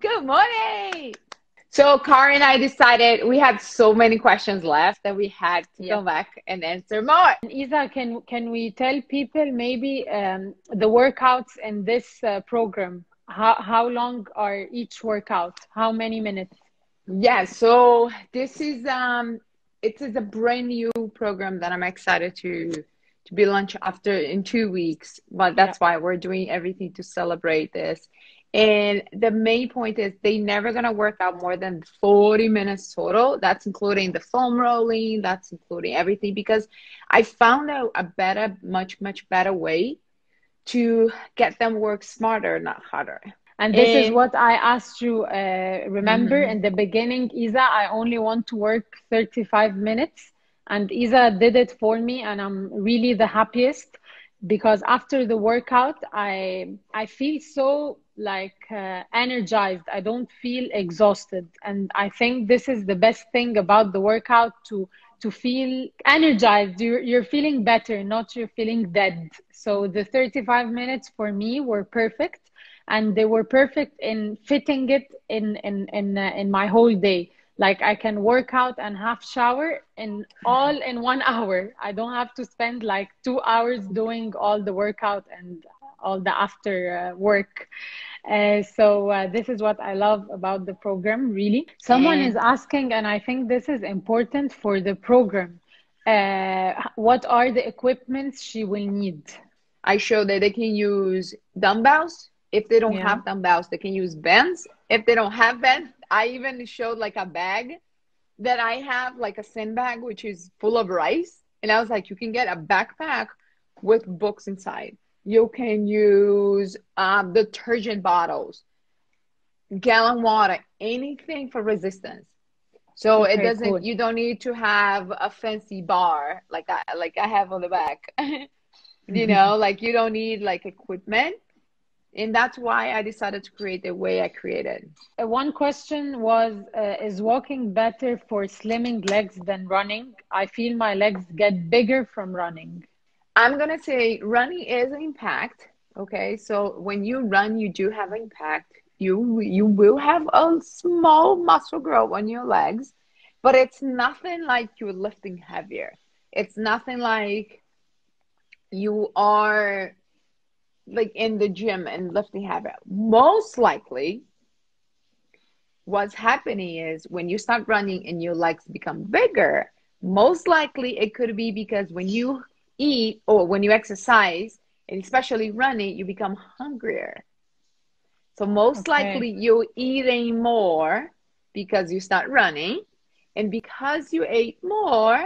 Good morning. So Caro and I decided we had so many questions left that we had to come back and answer more. Isa, can we tell people maybe the workouts in this program? How long are each workout? How many minutes? So this is it is a brand new program that I'm excited to be launched after in 2 weeks. But that's why we're doing everything to celebrate this. And the main point is they never gonna work out more than 40 minutes total. That's including the foam rolling, that's including everything, because I found out a better, much better way to get them work smarter, not harder. And this is what I asked you, remember, in the beginning, Isa, I only want to work 35 minutes. And Isa did it for me, and I'm really the happiest because after the workout, I feel so energized. I don't feel exhausted. And I think this is the best thing about the workout, to feel energized. You're feeling better, not you're feeling dead. So the 35 minutes for me were perfect. And they were perfect in fitting it in my whole day. Like I can work out and half shower all in 1 hour. I don't have to spend like 2 hours doing all the workout and all the after work. So this is what I love about the program, really. Someone is asking, and I think this is important for the program. What are the equipments she will need? I showed that they can use dumbbells. If they don't have dumbbells, they can use bands. If they don't have bands, I even showed like a bag that I have, like a sandbag, which is full of rice. And I was like, you can get a backpack with books inside. You can use detergent bottles, gallon water, anything for resistance. So it doesn't, you don't need to have a fancy bar like I have on the back. You know, like you don't need like equipment. And that's why I decided to create the way I created. One question was, is walking better for slimming legs than running? I feel my legs get bigger from running. I'm going to say running is an impact. Okay. So when you run, you do have impact. You will have a small muscle growth on your legs, but it's nothing like you're lifting heavier. It's nothing like you are like in the gym and lifting heavy. Most likely what's happening is when you start running and your legs become bigger, most likely it could be because when you eat or when you exercise, and especially running, you become hungrier. So most likely you're eating more because you start running, and because you ate more,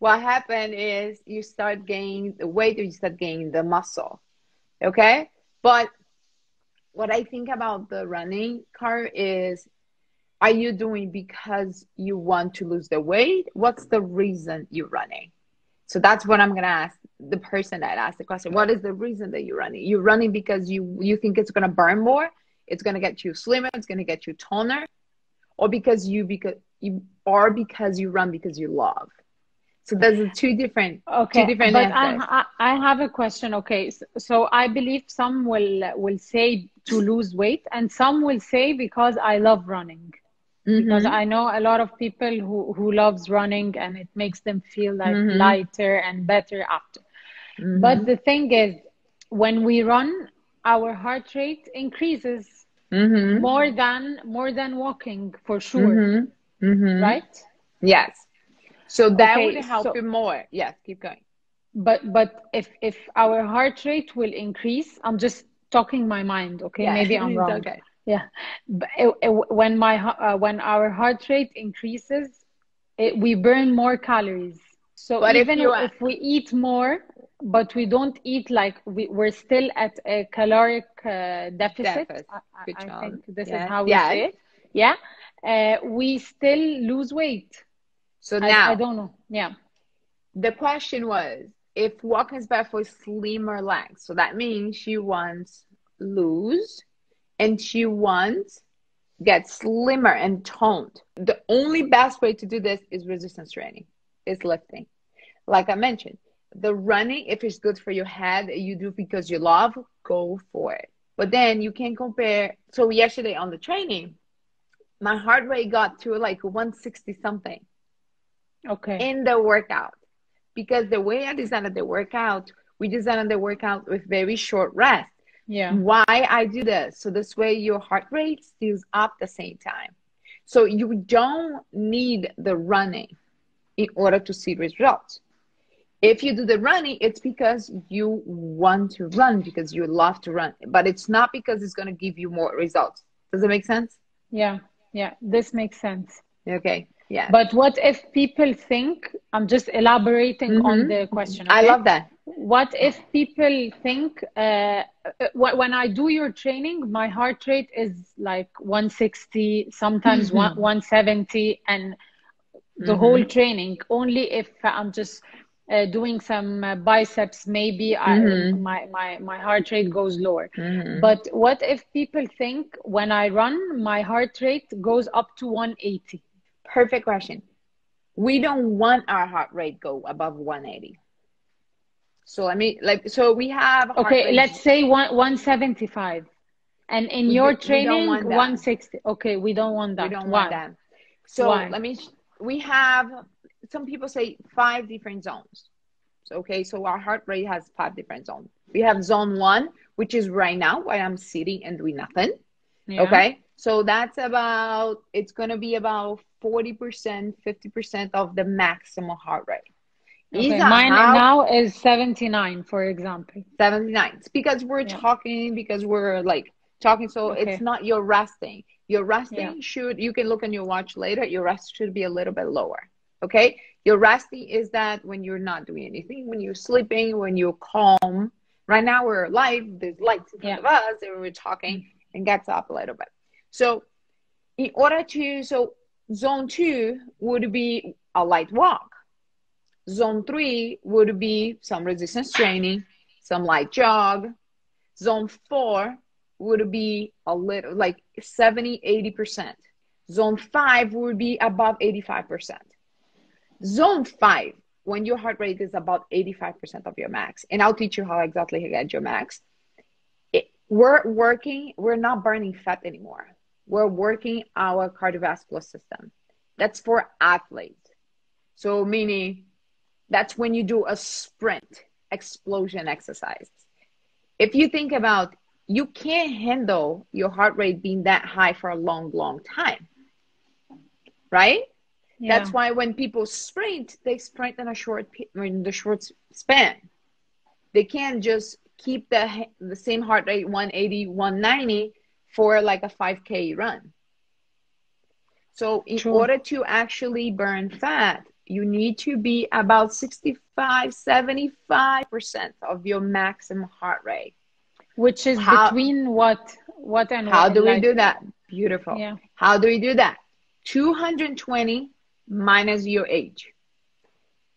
what happened is you start gaining the weight or you start gaining the muscle. Okay, but what I think about the running, Caro, is, are you doing because you want to lose the weight? What's the reason you're running? So that's what I'm gonna ask the person that asked the question. What is the reason that you're running? You're running because you think it's gonna burn more, it's gonna get you slimmer, it's gonna get you toner, or because you run because you love. So those are two different answers. I have a question. Okay, so I believe some will say to lose weight, and some will say because I love running. Because I know a lot of people who loves running, and it makes them feel like lighter and better after. But the thing is, when we run, our heart rate increases more than walking, for sure. Right? Yes. So that would help you more. Yes, keep going. But if our heart rate will increase, I'm just talking my mind, okay? Yeah, maybe I'm wrong. Okay. Yeah. But when our heart rate increases, we burn more calories. So but even if we eat more, but we don't eat like we're still at a caloric deficit. I think this is how we say it. Yeah. We still lose weight. So now I don't know. Yeah. The question was, if walking is bad for slimmer legs, so that means she wants lose and she wants get slimmer and toned. The only best way to do this is resistance training, is lifting. Like I mentioned, the running, if it's good for your head, you do because you love, go for it. But then you can compare. So yesterday on the training, my heart rate got to like 160 something Okay. in the workout. Because the way I designed the workout, we designed the workout with very short rest. Yeah. Why I do this? So this way your heart rate stays up the same time. So you don't need the running in order to see results. If you do the running, it's because you want to run, because you love to run, but it's not because it's going to give you more results. Does it make sense? Yeah. Yeah. This makes sense. Okay. Yeah. But what if people think, I'm just elaborating on the question, I okay? love that. What if people think, when I do your training, my heart rate is like 160, sometimes 170, and the whole training, only if I'm just doing some biceps, maybe my heart rate goes lower. But what if people think when I run, my heart rate goes up to 180? Perfect question. We don't want our heart rate go above 180. So so we have heart Okay, rate. let's say 175. And in your We don't training, want that. 160. Okay, we don't want We that. don't want Why? that. So Why? we have, some people say 5 different zones. So, okay, so our heart rate has 5 different zones. We have zone 1, which is right now where I'm sitting and doing nothing. Yeah. Okay, so that's about, it's going to be about 40%, 50% of the maximum heart rate. Okay, Isa, mine how now is 79, for example. 79? It's because we're Yeah. talking, because we're like talking. So it's Okay. not your resting. Your Yeah. resting should, you can look on your watch later, your rest should be a little bit lower. Okay. Your resting is that when you're not doing anything, when you're sleeping, when you're calm. Right now we're live, there's lights in front Yeah. of us, and we're talking, and gets up a little bit. So in order to, so zone 2 would be a light walk. Zone 3 would be some resistance training, some light jog. Zone 4 would be a little like 70, 80%. Zone 5 would be above 85%. Zone 5, when your heart rate is about 85% of your max, and I'll teach you how exactly to get your max. We're not burning fat anymore. We're working our cardiovascular system. That's for athletes. So meaning that's when you do a sprint explosion exercise. If you think about, you can't handle your heart rate being that high for a long, long time, right? Yeah. That's why when people sprint, they sprint in the short span. They can't just keep the same heart rate, 180, 190, for like a 5K run. So in True. order to actually burn fat, you need to be about 65, 75% of your maximum heart rate. Which is How between what and how what, do we like, do that? Beautiful. yeah. How do we do that? 220 minus your age.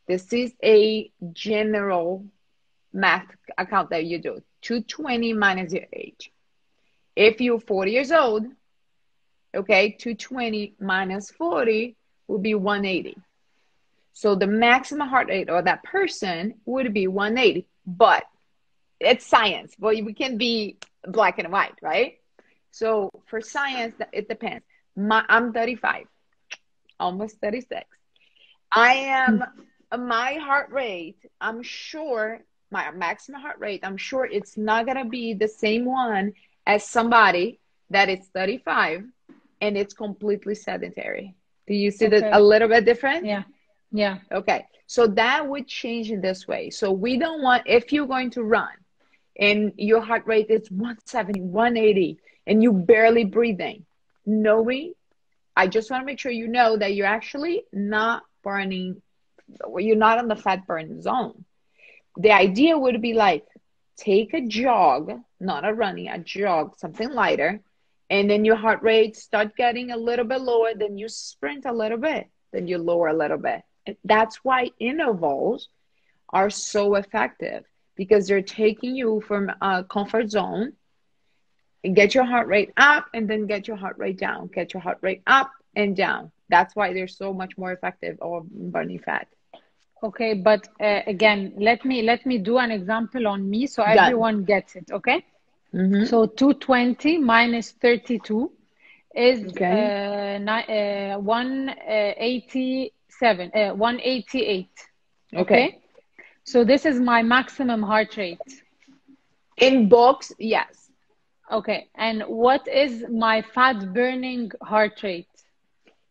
This is a general math account that you do. 220 minus your age. If you're 40 years old, okay, 220 minus 40 will be 180. So the maximum heart rate of that person would be 180. But it's science. Well, we can be black and white, right? So for science, it depends. I'm 35, almost 36. I am, my heart rate, I'm sure, my maximum heart rate, I'm sure it's not going to be the same one as somebody that is 35 and it's completely sedentary. Do you see that a Okay. little bit different? Yeah. Yeah. Okay. So that would change in this way. So we don't want, if you're going to run and your heart rate is 170, 180, and you barely breathing, knowing, I just want to make sure you know that you're actually not burning, you're not in the fat burn zone. The idea would be like, take a jog, not a running, a jog, something lighter, and then your heart rate start getting a little bit lower, then you sprint a little bit, then you lower a little bit. And that's why intervals are so effective, because they're taking you from a comfort zone and get your heart rate up and then get your heart rate down, get your heart rate up and down. That's why they're so much more effective of burning fat. Okay, but again, let me do an example on me so Done. everyone gets it, okay? Mm-hmm. So 220 minus 32 is Okay. 187, 188. Okay. Okay. So this is my maximum heart rate. In books, yes. Okay. And what is my fat burning heart rate?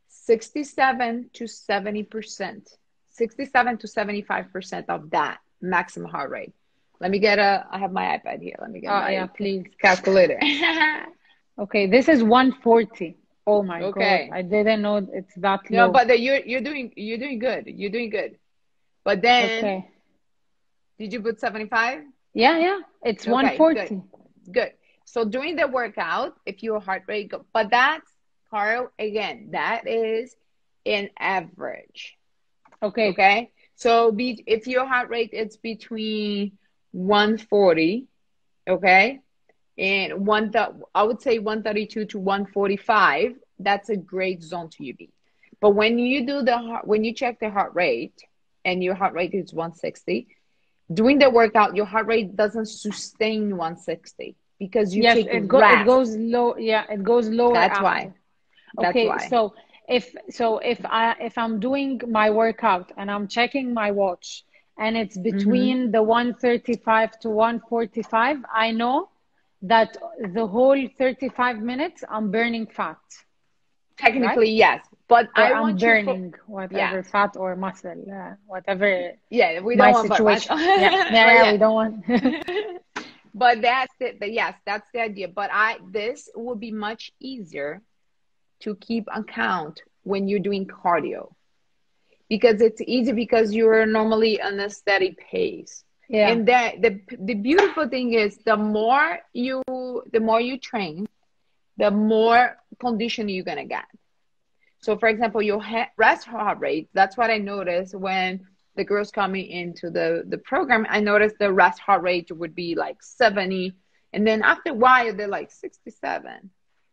67 to 70%. 67 to 75% of that maximum heart rate. I have my iPad here. Let me get Yeah, my please. calculator. Okay, this is 140. Oh my God, Okay. I didn't know it's that No, low. but you're doing good. You're doing good. But then, Okay. did you put 75? Yeah, yeah, it's Okay, good. 140. Good. So during the workout, if your heart rate go, but that's, Carl, again, that is an average. Okay. Okay. So if your heart rate is between 140, okay, and I would say 132 to 145, that's a great zone to be. But when you check the heart rate and your heart rate is 160, during the workout, your heart rate doesn't sustain 160 because you Yes, take it rest. goes low. Yeah, it goes lower That's why. after. That's Okay, why. so if I'm doing my workout and I'm checking my watch and it's Hmm. between the 135 to 145, I know that the whole 35 minutes I'm burning fat, right? Technically, yes. But Or I I'm want you for, burning whatever yes. fat or muscle, whatever Yeah, we my don't want fat, right? situation. Yeah, yeah, But yeah, yeah. we don't want. But that's it. But yes, that's the idea. But this would be much easier to keep account when you're doing cardio because it's easy because you're normally on a steady pace. Yeah, And that the beautiful thing is the more you train, the more condition you're gonna get. So, for example, your rest heart rate, that's what I noticed when the girls coming into the program. I noticed the rest heart rate would be like 70. And then after a while, they're like 67.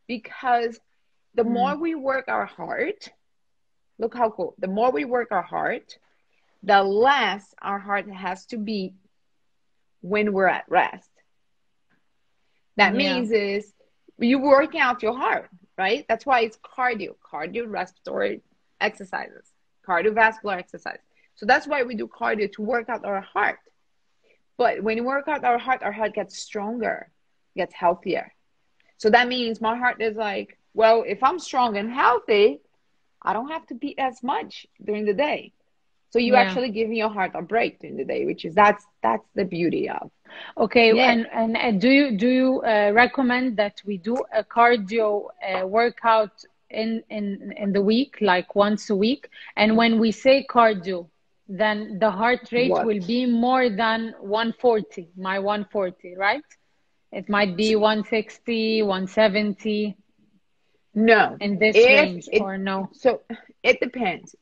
Because the mm, more we work our heart, look how cool. The more we work our heart, the less our heart has to beat when we're at rest. That yeah, means is you working out your heart, right? That's why it's cardiorespiratory exercises, cardiovascular exercise. So that's why we do cardio to work out our heart. But when you work out our heart gets stronger, gets healthier. So that means my heart is like, well, if I'm strong and healthy, I don't have to beat as much during the day. So you yeah. actually giving your heart a break during the day, which is that's the beauty of. Okay, Yeah. and do you recommend that we do a cardio workout in the week, like once a week? And when we say cardio, then the heart rate will What? be more than 140, my 140, right? It might be 160, 170 No. in this If range, it or no? so it depends.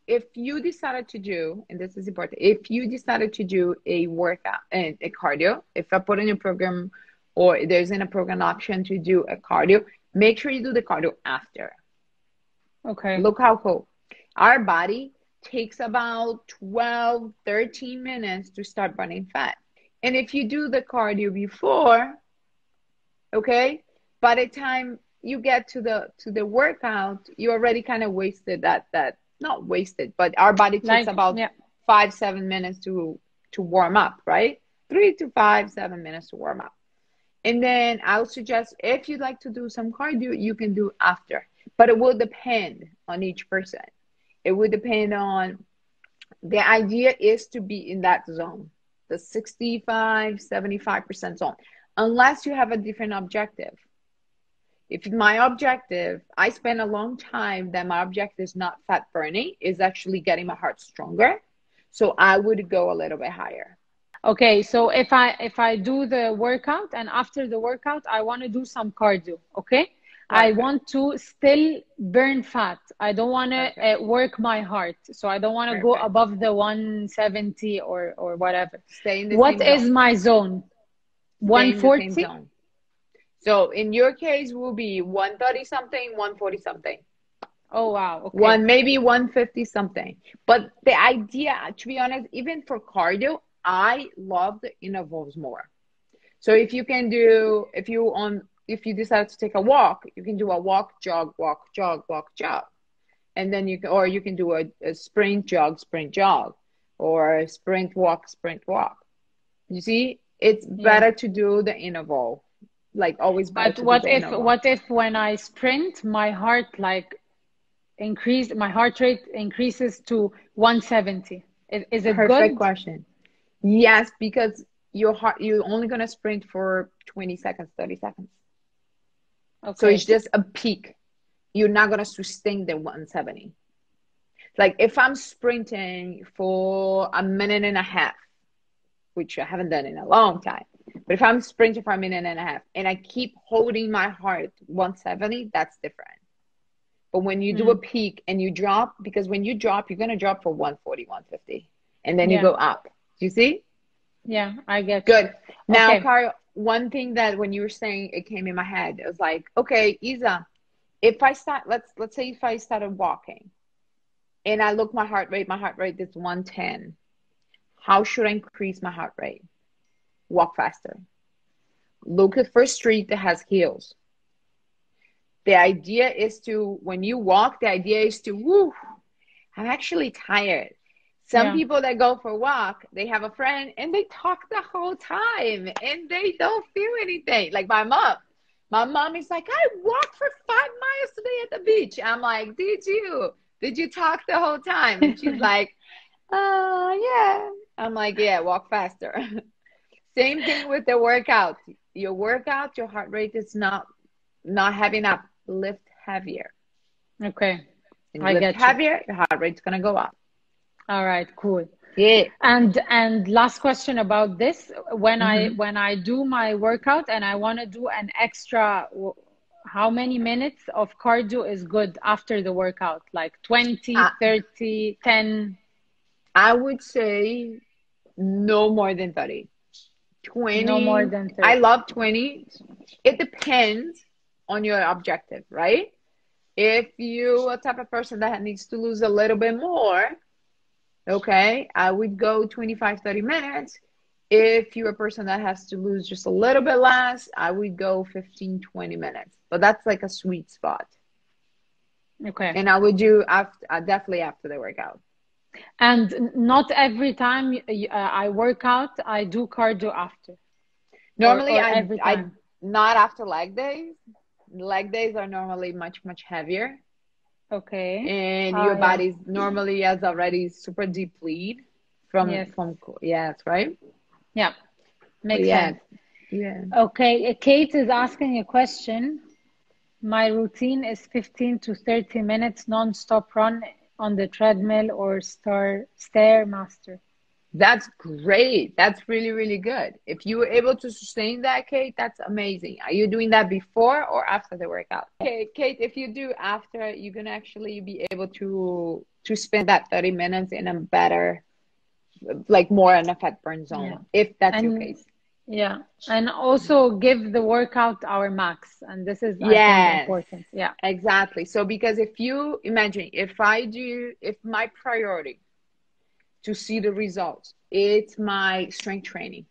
If you decided to do, and this is important, if you decided to do a workout and a cardio, if I put in a program or there's in a program option to do a cardio, make sure you do the cardio after. Okay. Look how cool. Our body takes about 12, 13 minutes to start burning fat. And if you do the cardio before, okay, by the time you get to the workout, you already kind of wasted that not wasted, but our body takes Like, about yeah. 5, 7 minutes to warm up, right? 3 to 5, 7 minutes to warm up. And then I would suggest if you'd like to do some cardio, you can do after. But it will depend on each person. It would depend on the idea is to be in that zone, the 65, 75% zone, unless you have a different objective. If my objective, I spend a long time that my objective is not fat burning, is actually getting my heart stronger. So I would go a little bit higher. Okay, so if I do the workout and after the workout I want to do some cardio, okay? I Perfect. want to still burn fat. I don't want to Perfect. work my heart. So I don't want to go Perfect. above the 170 or whatever. Stay in the What same is zone. my zone? Stay in the same 140? zone. So in your case will be 130 something, 140 something. Oh wow, okay. One maybe 150 something. But the idea, to be honest, even for cardio, I love the intervals more. So if you decide to take a walk, you can do a walk, jog, walk, jog, walk, jog. And then you can do a sprint, jog, or a sprint, walk, sprint, walk. You see, it's Yeah. better to do the interval. Like always better But to do the interval. what if when I sprint, my heart rate increases to 170? Is it Perfect good? question. Yes, because you're only gonna sprint for 20 seconds, 30 seconds. So Okay. it's just a peak. You're not gonna sustain the 170. Like if I'm sprinting for a minute and a half, which I haven't done in a long time, but if I'm sprinting for a minute and a half and I keep holding my heart 170, that's different. But when you do a Mm. peak and you drop, because when you drop, you're gonna drop for 140, 150, and then you Yeah. go up. Do you see? Yeah, I get you. Good. Now, Okay. Caro, one thing that when you were saying it came in my head, it was like, okay, Isa, if I start, let's say if I started walking and I look my heart rate is 110. How should I increase my heart rate? Walk faster. Look for a street that has hills. The idea is to, when you walk, the idea is to, woo, I'm actually tired. Some Yeah. people that go for a walk, they have a friend and they talk the whole time and they don't feel anything. Like my mom. My mom is like, I walked for 5 miles today at the beach. I'm like, did you? Did you talk the whole time? And she's like, yeah. I'm like, yeah, walk faster. Same thing with the workout. Your workout, your heart rate is not heavy enough. Lift heavier. Okay. And you I lift get you. heavier, your heart rate's gonna go up. All right, cool. Yeah. And last question about this. Hmm. When I do my workout and I want to do an extra, how many minutes of cardio is good after the workout? Like 20, I, 30, 10? I would say no more than 30. No more 20. than I 30. love 20. It depends on your objective, right? If you a type of person that needs to lose a little bit more, okay, I would go 25, 30 minutes. If you're a person that has to lose just a little bit less, I would go 15, 20 minutes. But that's like a sweet spot. Okay. And I would do after, definitely after the workout. And not every time I work out, I do cardio after, Normally, or every I time. not after leg days. Leg days are normally much, much heavier, Okay. and your Yeah. body's normally has already super depleted Yes. from yes, right? Yeah. But Makes yeah, sense. yeah. Okay. Kate is asking a question. My routine is 15 to 30 minutes non-stop run on the treadmill or stairmaster. That's great. That's really, really good. If you were able to sustain that, Kate, that's amazing. Are you doing that before or after the workout? Okay, Kate, if you do after, you're gonna actually be able to spend that 30 minutes in a better, like more in a fat burn Yeah. zone, if that's your And case. yeah. And also give the workout our max. And this is, I think, Yes, important. Yeah. exactly. So because if you imagine, if my priority to see the results, it's my strength training.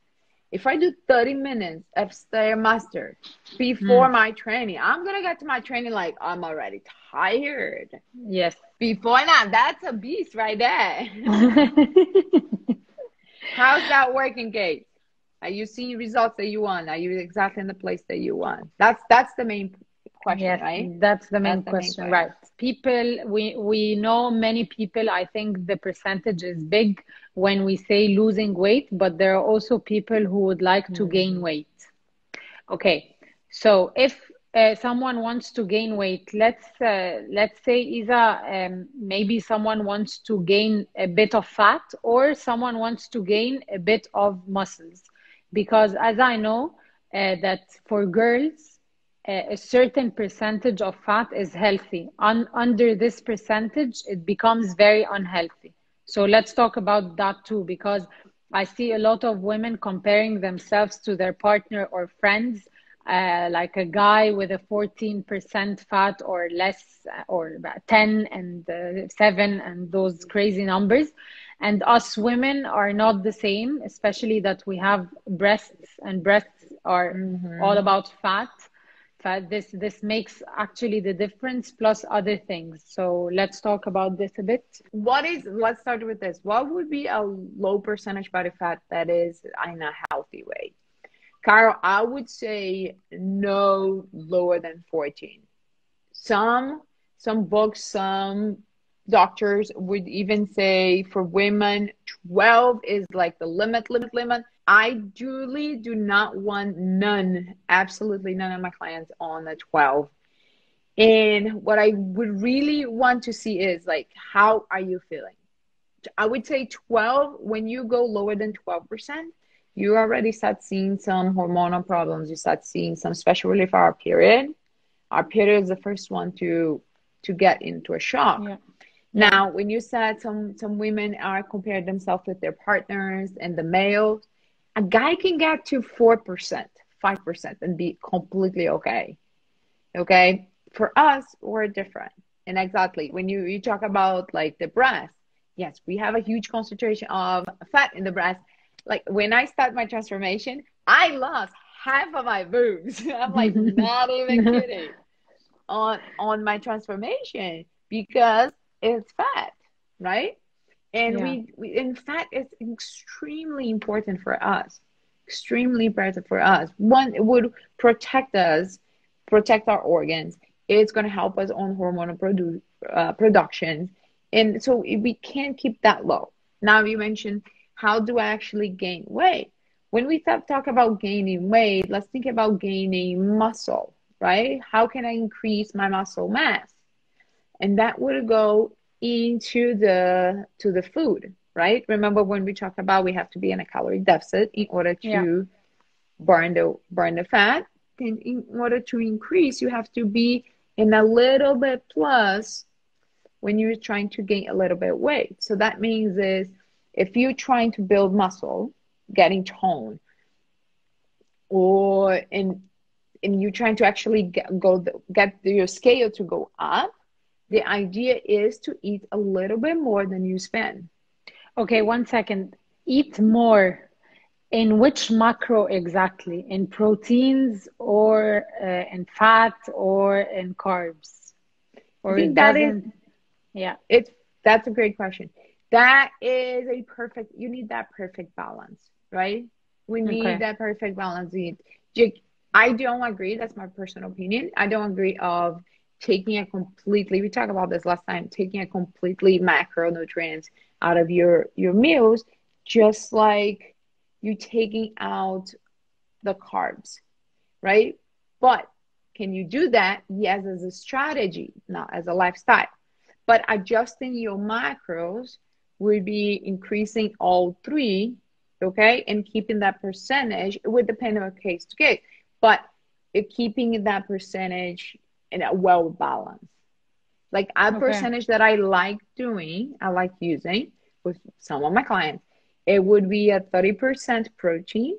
If I do 30 minutes of Stairmaster before Mm. my training, I'm gonna get to my training like I'm already tired. Yes. Before now, that's a beast right there. How's that working, Kate? Are you seeing results that you want? Are you exactly in the place that you want? That's the main question, Yes, right? that's the main That's the main question, question. right? People, we know many people, I think the percentage is big when we say losing weight, but there are also people who would like to gain Hmm. weight. Okay, so if someone wants to gain weight, let's say Isa, maybe someone wants to gain a bit of fat, or someone wants to gain a bit of muscles, because as I know that for girls, a certain percentage of fat is healthy. Under this percentage, it becomes very unhealthy. So let's talk about that too, because I see a lot of women comparing themselves to their partner or friends, like a guy with a 14% fat or less, or 10 and 7, and those crazy numbers. And us women are not the same, especially that we have breasts, and breasts are all Mm-hmm. about fat. This makes actually the difference plus other things. So let's talk about this a bit. Let's start with this. What would be a low percentage body fat that is in a healthy way? Caro, I would say no lower than 14. Some some books, some doctors would even say for women, 12 is like the limit. I do not want none, absolutely none of my clients on the 12. And what I would really want to see is like, how are you feeling? I would say 12, when you go lower than 12%, you already start seeing some hormonal problems. You start seeing some, especially for our period. Our period is the first one to get into a shock. Yeah. Yeah. Now, when you said some women are comparing themselves with their partners and the males, a guy can get to 4%, 5% and be completely okay. Okay. For us, we're different. And exactly when you talk about like the breast, yes, we have a huge concentration of fat in the breast. Like when I start my transformation, I lost half of my boobs. I'm like not even kidding on my transformation because it's fat, right? And Yeah. we in fact it's extremely important for us. Extremely important for us. One, it would protect us, protect our organs. It's going to help us on hormonal production. And so we can't keep that low. Now you mentioned, how do I actually gain weight? When we talk about gaining weight, let's think about gaining muscle, right? How can I increase my muscle mass? And that would go into the food, right? Remember when we talked about we have to be in a calorie deficit in order Yeah. to burn the fat. And in order to increase, you have to be in a little bit plus when you're trying to gain a little bit weight. So that means is if you're trying to build muscle, getting tone, or and you're trying to actually get your scale to go up, the idea is to eat a little bit more than you spend. Okay, 1 second. Eat more. In which macro exactly? In proteins or in fat or in carbs? I Or think it that is doesn't? Yeah. it's that's a great question. That is a perfect, you need that perfect balance, right? We need Okay. that perfect balance. I don't agree, that's my personal opinion. I don't agree of taking a completely, we talked about this last time, taking a completely macronutrients out of your meals, just like you taking out the carbs, right? But can you do that? Yes, as a strategy, not as a lifestyle. But adjusting your macros would be increasing all three, okay? And keeping that percentage, it would depend on case to case, but keeping that percentage in a well balance. Like a Okay. percentage that I like doing, I like using with some of my clients, it would be a 30% protein.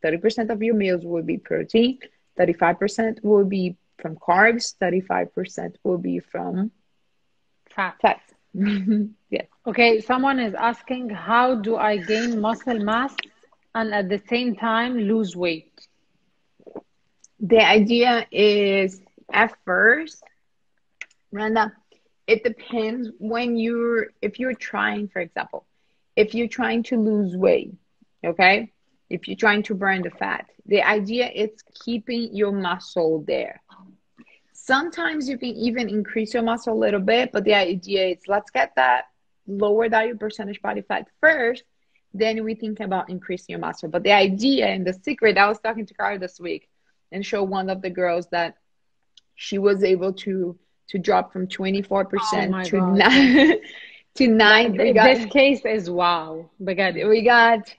30% of your meals will be protein, 35% will be from carbs, 35% will be from Fat. fats. Yes. Okay, someone is asking, how do I gain muscle mass and at the same time lose weight? The idea is at first, Randa, it depends when if you're trying, for example, if you're trying to lose weight, okay? If you're trying to burn the fat, the idea is keeping your muscle there. Sometimes you can even increase your muscle a little bit, but the idea is let's get that lower that your percentage body fat first, then we think about increasing your muscle. But the idea and the secret, I was talking to Caro this week and show one of the girls that she was able to drop from Oh 24% my to God. nine to nine. This case is wow. بجد. We got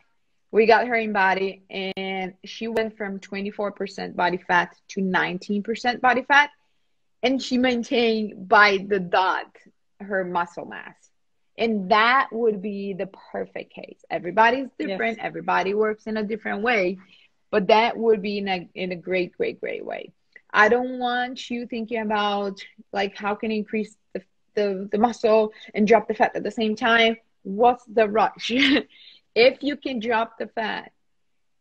we got her in body, and she went from 24% body fat to 19% body fat, and she maintained by the dot her muscle mass. And that would be the perfect case. Everybody's Yes. different, everybody works in a different way, but that would be in a great way. I don't want you thinking about like how can I increase the muscle and drop the fat at the same time. What's the rush? If you can drop the fat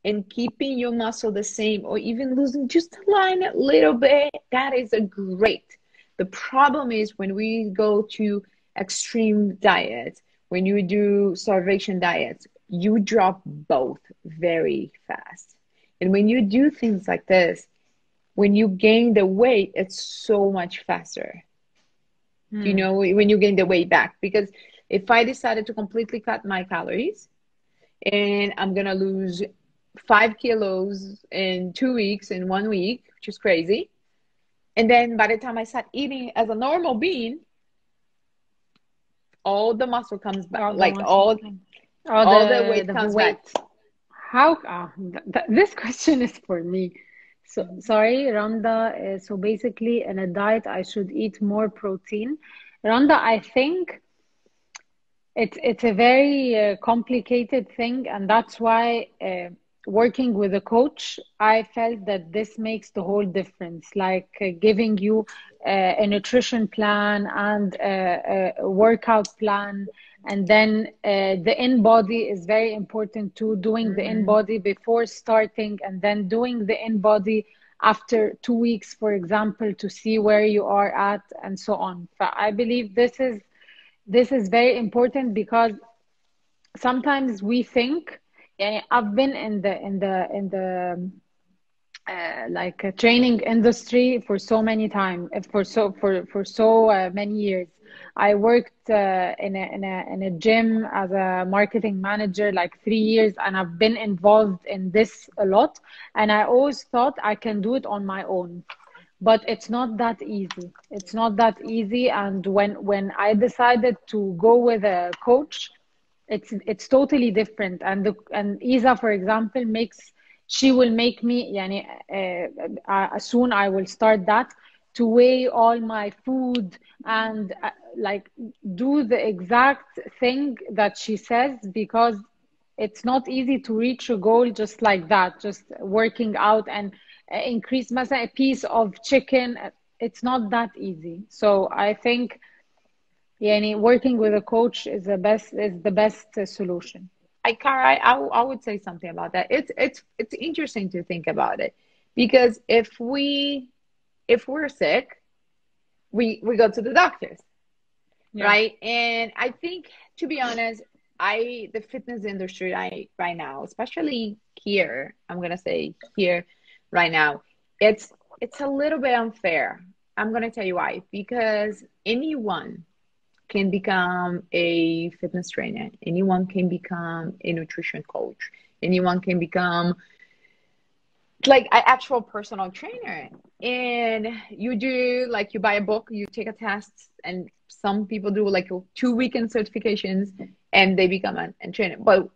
and keeping your muscle the same, or even losing just a line a little bit, that is a great. The problem is when we go to extreme diets, when you do starvation diets, you drop both very fast. And when you do things like this, when you gain the weight, it's so much faster. Do you Hmm. know when you gain the weight back? Because if I decided to completely cut my calories and I'm gonna lose 5 kilos in 2 weeks, in 1 week, which is crazy. And then by the time I start eating as a normal being, all the muscle comes back, All the like muscles can. Oh, all the weight the comes back. weight. How? This question is for me. So sorry, Rhonda. So basically, in a diet, I should eat more protein. Rhonda, I think it's a very complicated thing, and that's why working with a coach, I felt that this makes the whole difference. Like giving you a nutrition plan and a workout plan, and then the in body is very important too. Doing the in Hmm. body before starting, and then doing the in body after 2 weeks, for example, to see where you are at, and so on. So I believe this is very important because sometimes we think, yeah, I've been in the like training industry for so many time for so many years. I worked in a gym as a marketing manager like 3 years, and I've been involved in this a lot. And I always thought I can do it on my own, but it's not that easy. It's not that easy. And when I decided to go with a coach, it's totally different. And Isa, for example, she will make me yani, soon I will start that, to weigh all my food and like do the exact thing that she says, because it's not easy to reach a goal just like that, just working out and increase مثلا a piece of chicken. It's not that easy. So I think يعني working with a coach is the best solution. I would say something about that. It's interesting to think about it because if we're sick, we go to the doctors, Yeah. right? And I think, to be honest, the fitness industry right now, especially here, I'm gonna say here right now, it's it's a little bit unfair. I'm gonna tell you why. Because anyone can become a fitness trainer, anyone can become a nutrition coach, anyone can become like an actual personal trainer. And you do, like, you buy a book, you take a test, and some people do like 2 weekend certifications and they become a trainer. But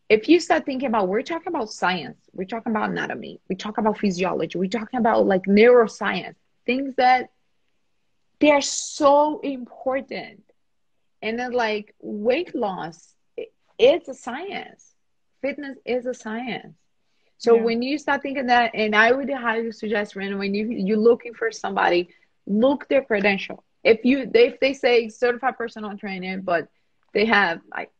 if you start thinking about, we're talking about science, we're talking about anatomy, we talk about physiology, we're talking about like neuroscience, things that they are so important. And then like weight loss, it's a science. Fitness is a science. So Yeah. when you start thinking that, and I would highly suggest, Rena, when you're looking for somebody, look their credential. If they say certified personal trainer, but they have like,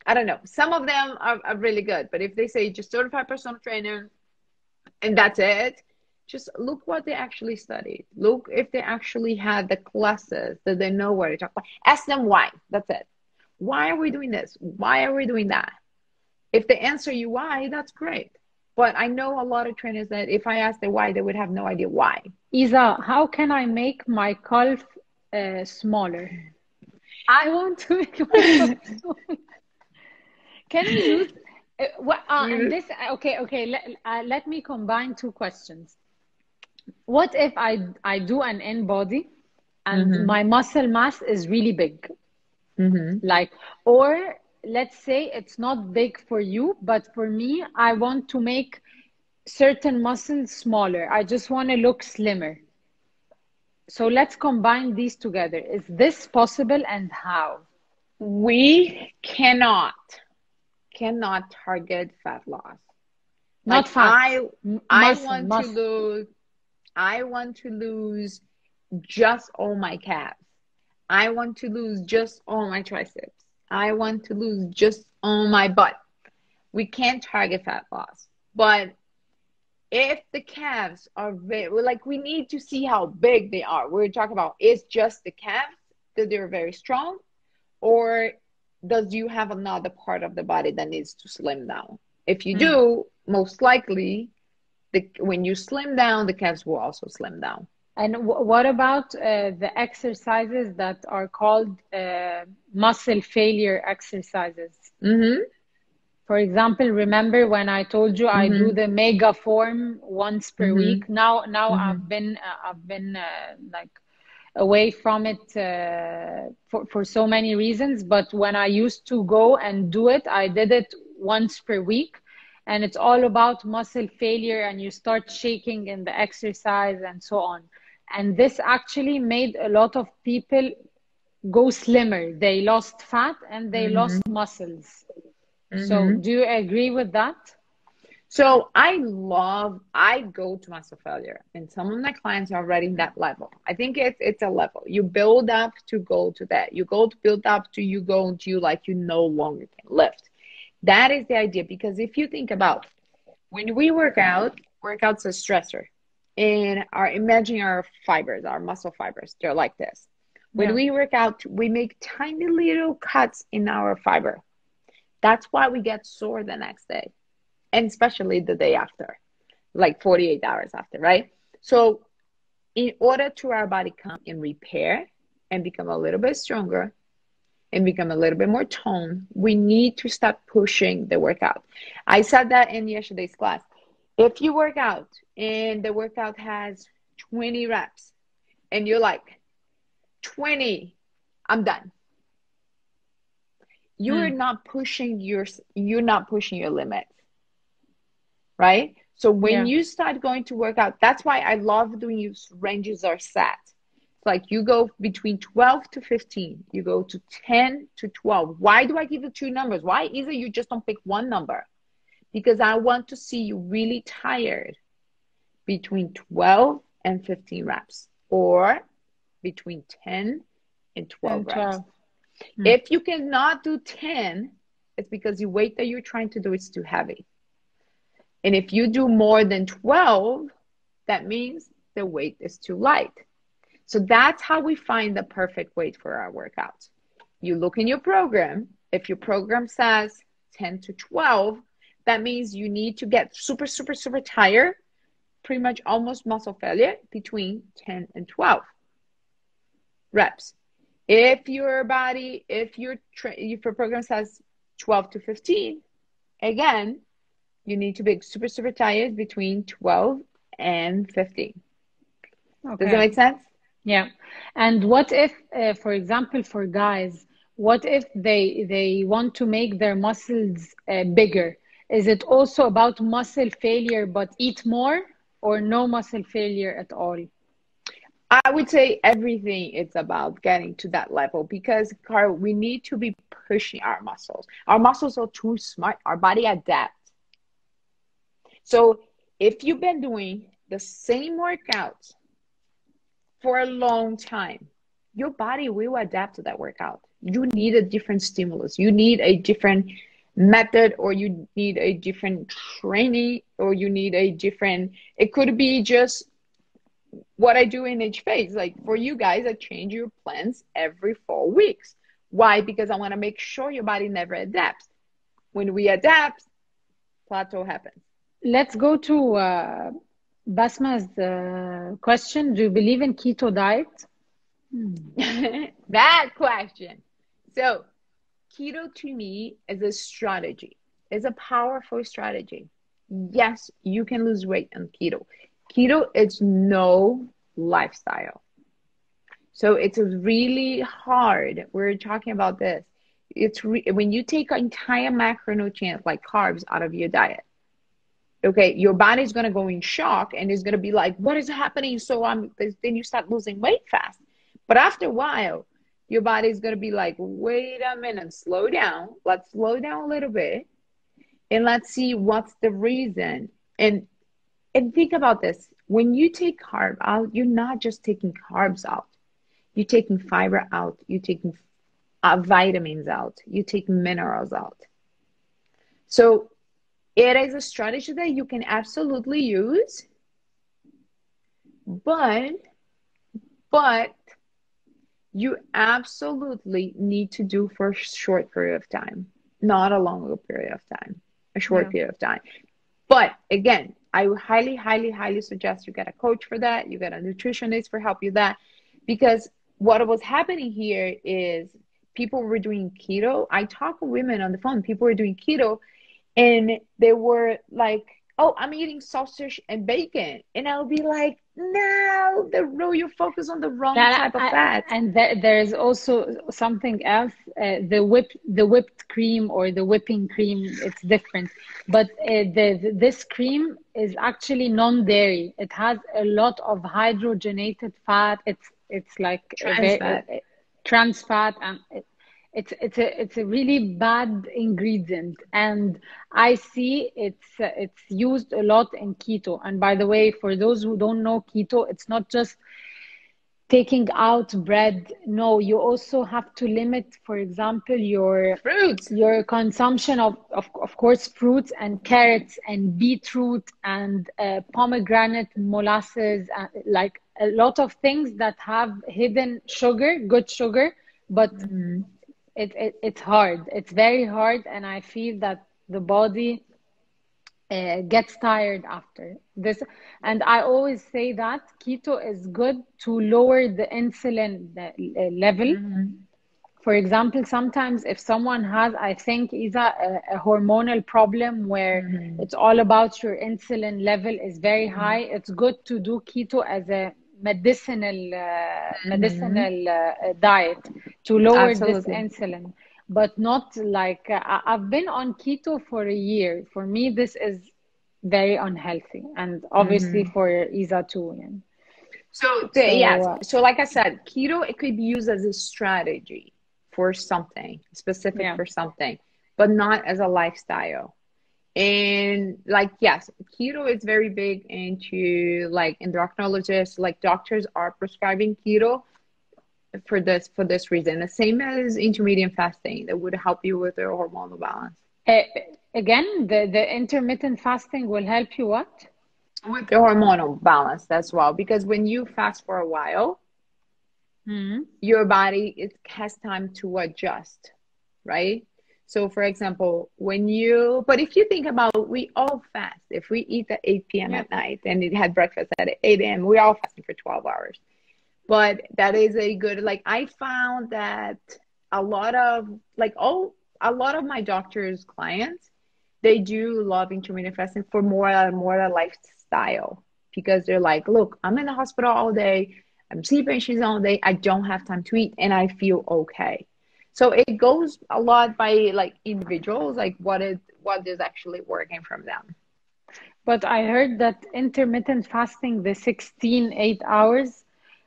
I don't know, some of them are really good, but if they say just certified personal trainer and that's it, just look what they actually studied. Look if they actually had the classes, that they know what to talk about. Ask them why. That's it. Why are we doing this? Why are we doing that? If they answer you why, that's great. But I know a lot of trainers that if I asked them why, they would have no idea why. Isa, how can I make my calf smaller? I want to make my calf smaller. Can I lose? And this, okay. Let me combine two questions. What if I do an in body and Mm-hmm. my muscle mass is really big? Mm-hmm. Like, or let's say it's not big for you, but for me, I want to make certain muscles smaller. I just want to look slimmer. So let's combine these together. Is this possible, and how? We cannot target fat loss. Not Like fat, I muscle, want to muscle. lose I want to lose just all my calves. I want to lose just all my triceps. I want to lose just all my butt. we can't target fat loss. But if the calves are very, like, we need to see how big they are. We're talking about, is just the calves that they're very strong, or does you have another part of the body that needs to slim down? If you Mm. do, most likely, when you slim down, the calves will also slim down. And what about the exercises that are called muscle failure exercises? Mm-hmm. For example, remember when I told you I do Mm-hmm. the mega form once per Mm-hmm. week? Now Mm-hmm. I've been like away from it for so many reasons. But when I used to go and do it, I did it once per week. And it's all about muscle failure, and you start shaking in the exercise and so on. And this actually made a lot of people go slimmer. They lost fat and they lost Mm-hmm. muscles. So, Mm-hmm. do you agree with that? So I go to muscle failure, and some of my clients are already in that level. I think it's a level. You build up to go to that. You go to build up to you go to, like, you no longer can lift. That is the idea. Because if you think about, when we workout's a stressor. And imagine our fibers, our muscle fibers, they're like this. When Yeah. we work out, we make tiny little cuts in our fiber. That's why we get sore the next day, and especially the day after, like 48 hours after, right? So in order to our body come and repair and become a little bit stronger and become a little bit more toned, we need to start pushing the workout. I said that in yesterday's class. If you work out and the workout has 20 reps and you're like, 20, I'm done. You're Mm. not pushing your limits, right? So when Yeah. you start going to work out, that's why I love doing use ranges are set. It's like you go between 12 to 15, you go to 10 to 12. Why do I give the two numbers? Why is it you just don't pick one number? Because I want to see you really tired between 12 and 15 reps, or between 10 and 12 And reps. 12. Mm. If you cannot do 10, it's because the weight that you're trying to do is too heavy. And if you do more than 12, that means the weight is too light. So that's how we find the perfect weight for our workouts. You look in your program. If your program says 10 to 12, that means you need to get super, super, super tired, pretty much almost muscle failure, between 10 and 12 reps. If your program says 12 to 15, again, you need to be super, super tired between 12 and 15. Does that Okay. make sense? Yeah. And what if, for example, for guys, what if they want to make their muscles bigger? Is it also about muscle failure but eat more, or no muscle failure at all? I would say everything is about getting to that level, because, Caro, we need to be pushing our muscles. Our muscles are too smart. Our body adapts. So if you've been doing the same workouts for a long time, your body will adapt to that workout. You need a different stimulus. You need a different method, or you need a different training, or you need a different, it could be just what I do in each phase. Like for you guys, I change your plans every 4 weeks. Why? Because I want to make sure your body never adapts. When we adapt, plateau happens. Let's go to Basma's question. Do you believe in keto diet? That question. So, keto to me is a strategy, it's a powerful strategy. Yes, you can lose weight on keto. Keto is no lifestyle. So it's really hard. We're talking about this. When you take entire macronutrients like carbs out of your diet, okay, your body's gonna go in shock and it's gonna be like, what is happening? So then you start losing weight fast. But after a while, your body's gonna be like, wait a minute, slow down. Let's slow down a little bit and let's see what's the reason. And think about this. When you take carb out, you're not just taking carbs out. You're taking fiber out. You're taking vitamins out. You take minerals out. So It is a strategy that you can absolutely use, but but you absolutely need to do for a short period of time, not a longer period of time, a short Yeah. period of time. But again, I would highly, highly, highly suggest you get a coach for that. You get a nutritionist for help you that, because what was happening here is people were doing keto. I talk with women on the phone. People were doing keto, and they were like, "Oh, I'm eating sausage and bacon," and I'll be like, "No, you focus on the wrong That type of fat." and there's also something else. The whipped cream or the whipping cream, it's different. But this cream is actually non-dairy. It has a lot of hydrogenated fat. It's like a Trans very fat. trans fat, and it's a really bad ingredient. And I see it's used a lot in keto. And by the way, for those who don't know, keto, it's not just taking out bread. No, you also have to limit, for example, Fruits. your consumption of course, fruits and carrots and beetroot and pomegranate molasses, like a lot of things that have hidden sugar, good sugar, but Mhm. it's hard. It's very hard, and I feel that the body gets tired after this. And I always say that keto is good to lower the insulin level. Mhm. For example, sometimes if someone has, I think, is a hormonal problem where Mhm. it's all about your insulin level is very Mhm. high, it's good to do keto as a Mhm. medicinal diet to lower this Absolutely. insulin, but not like I've been on keto for a year. For me, this is very unhealthy, and obviously Mhm. for Isa too. Yeah. Yes. So So like I said, keto, it could be used as a strategy for something specific yeah. for something, but not as a lifestyle. And like, yes, keto is very big into like endocrinologists, like doctors are prescribing keto for this reason. The same as intermittent fasting that would help you with your hormonal balance. Uh, Again, the intermittent fasting will help you what? With the hormonal balance as well, because when you fast for a while, Hmm. your body it has time to adjust, right? So for example, but if you think about, we all fast. If we eat at 8 p.m. Yeah. at night and it had breakfast at 8 a.m., we're all fasting for 12 hours. But that is a good, like I found that a lot of a lot of my doctor's clients, they do love intermittent fasting for more a lifestyle, because they're like, look, I'm in the hospital all day, I'm seeing patients all day, I don't have time to eat and I feel okay. So it goes a lot by like individuals, like what is actually working from them. But I heard that intermittent fasting, the 16, 8 hours,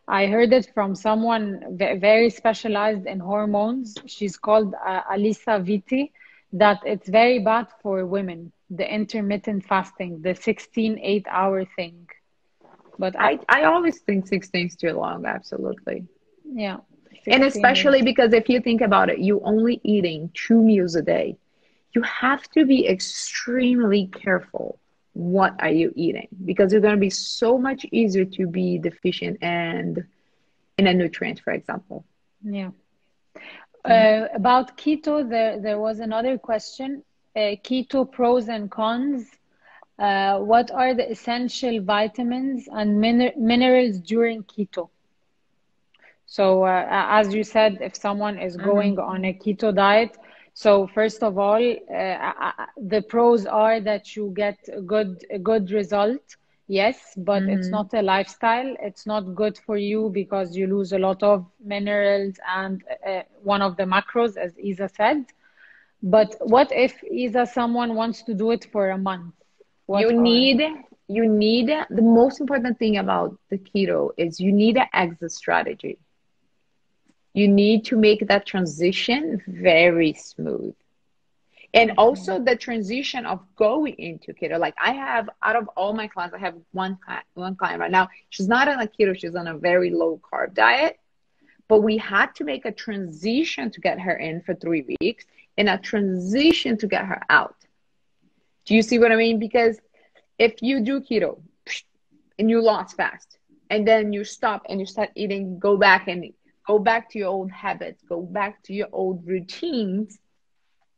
I heard it from someone very specialized in hormones. She's called Alisa Vitti, that it's very bad for women, the intermittent fasting, the 16, 8 hour thing. But I always think 16 is too long, absolutely. yeah, And 16 is. especially because if you think about it, you only eating 2 meals a day. You have to be extremely careful. What are you eating? Because it's going to be so much easier to be deficient and in a nutrient, for example. Yeah. Mhm. About keto, there was another question. Keto pros and cons. What are the essential vitamins and minerals during keto? So, as you said, if someone is going Mhm. on a keto diet, so first of all, the pros are that you get a good result. Yes, but it's Mhm. not a lifestyle. It's not good for you because you lose a lot of minerals and one of the macros, as Isa said. But what if Isa, someone wants to do it for a month? You What are? need you need the most important thing about the keto is you need an exit strategy. You need to make that transition very smooth. And Okay. also the transition of going into keto. Like I have, out of all my clients, I have one client right now. She's not on a keto, she's on a very low carb diet. But we had to make a transition to get her in for 3 weeks and a transition to get her out Do you see what I mean? Because if you do keto and you lost fast, and then you stop and you start eating, go back to your old habits, go back to your old routines,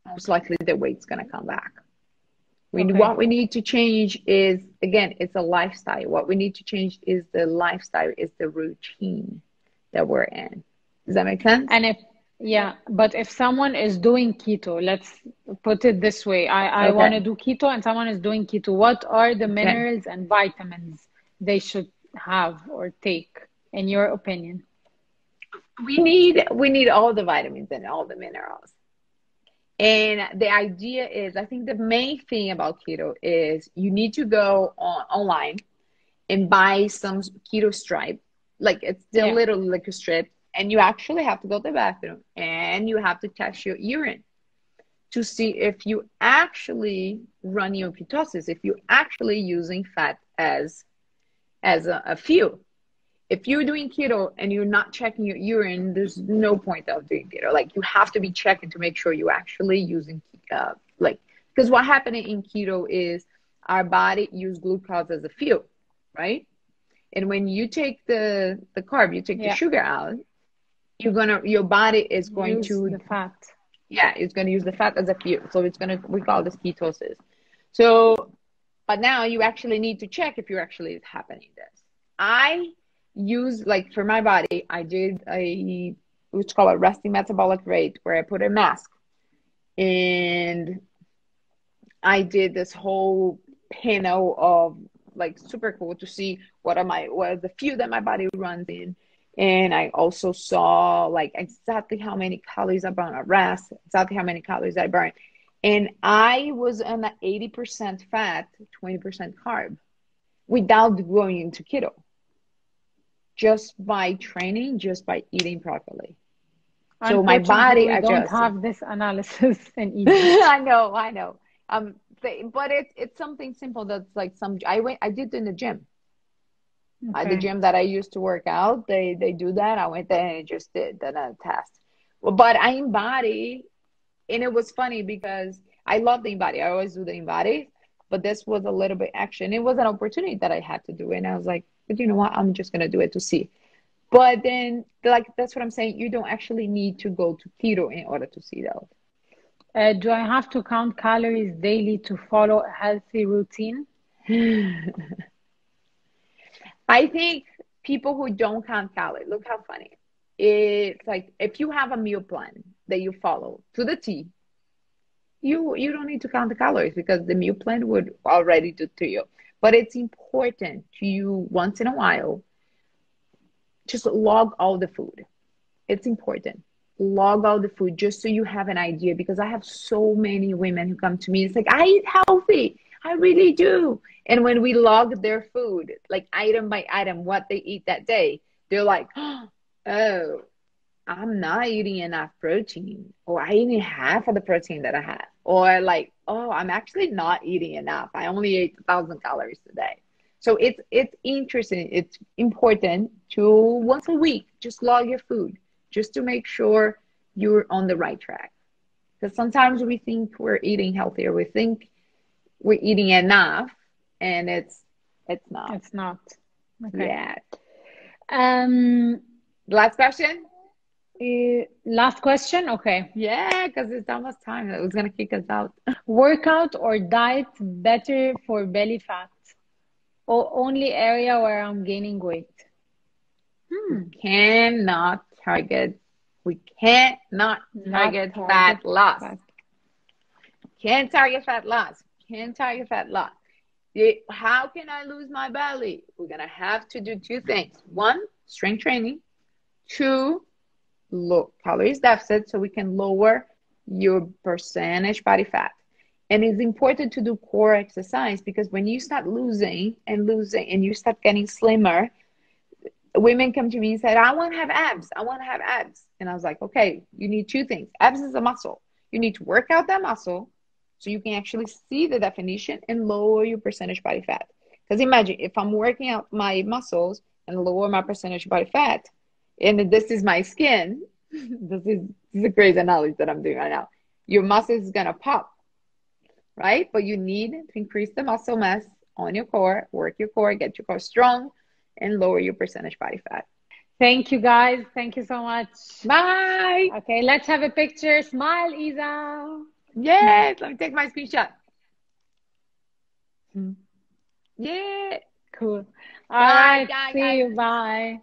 most likely the weight's gonna come back. Okay. What we need to change is, again, it's a lifestyle. What we need to change is the lifestyle, is the routine that we're in. Does that make sense? And if, yeah, but if someone is doing keto, let's put it this way. I want Okay. to do keto and someone is doing keto. What are the Okay. minerals and vitamins they should have or take, in your opinion? We need all the vitamins and all the minerals. And the idea is, I think the main thing about keto is you need to go online and buy some keto stripe. Like it's the Yeah. little liquor strip, and you actually have to go to the bathroom and you have to test your urine to see if you actually run your ketosis, if you're actually using fat as a fuel. If you're doing keto and you're not checking your urine, there's no point of doing keto. Like you have to be checking to make sure you're actually using like, because what happened in keto is our body use glucose as a fuel, right? And when you take the carb, you take the Yeah. sugar out, your body is going Use to, the fat. yeah, it's going to use the fat as a fuel. So it's going to, we call this ketosis. So, but now you actually need to check if you're actually happening this. I use, like for my body, I did what's called a resting metabolic rate, where I put a mask, and I did this whole panel of, like, super cool to see what are the fuel that my body runs in. And I also saw like exactly how many calories I burn at rest, exactly how many calories I burn. And I was on the 80% fat, 20% carb without going into keto, just by training, just by eating properly. So my Unfortunately, body we don't adjusted. have this analysis in Egypt. I know. But it's something simple that's like I did in the gym. The Okay. gym that I used to work out, they do that. I went there and I just did the test. Well, but I embody, and it was funny because I love the embody. I always do the embody, but this was a little bit action. It was an opportunity that I had to do, and I was like, but you know what? I'm just gonna do it to see. But then, like, that's what I'm saying. You don't actually need to go to keto in order to see those. Do I have to count calories daily to follow a healthy routine? I think people who don't count calories, look how funny. It's like if you have a meal plan that you follow to the T, you don't need to count the calories because the meal plan would already do to you. But it's important to you once in a while, just log all the food. It's important. Log all the food just so you have an idea, because I have so many women who come to me. It's like, I eat healthy. I really do. And when we log their food, like item by item, what they eat that day, they're like, oh, I'm not eating enough protein, or I eat half of the protein that I have, or like, oh, I'm actually not eating enough. I only ate 1,000 calories today. So it's interesting. It's important to once a week just log your food, just to make sure you're on the right track. Because sometimes we think we're eating healthier, we think we're eating enough, and it's not. It's not. Okay. Yeah. Um, Last question. Last question. Okay. Yeah, because it's almost time. It was gonna kick us out. Workout or diet better for belly fat? Or only area where I'm gaining weight? We Hmm. cannot target. We cannot Not target target fat loss. fat. Can't target fat loss. Can't target fat loss. How can I lose my belly? We're gonna have to do two things. One, strength training. Two, low calories deficit, so we can lower your percentage body fat. And it's important to do core exercise, because when you start losing and losing and you start getting slimmer, women come to me and said, I want to have abs. I want to have abs. And I was like, okay, you need two things. Abs is a muscle. You need to work out that muscle so you can actually see the definition and lower your percentage body fat. Because imagine if I'm working out my muscles and lower my percentage body fat, and this is my skin, this is a crazy analogy that I'm doing right now. Your muscle is gonna pop, right? But you need to increase the muscle mass on your core, work your core, get your core strong, and lower your percentage body fat. Thank you, guys. Thank you so much. Bye. Okay, let's have a picture. Smile, Isa. Yes, let me take my screenshot. Yeah. Cool. All Bye, right. guys. See you. Bye.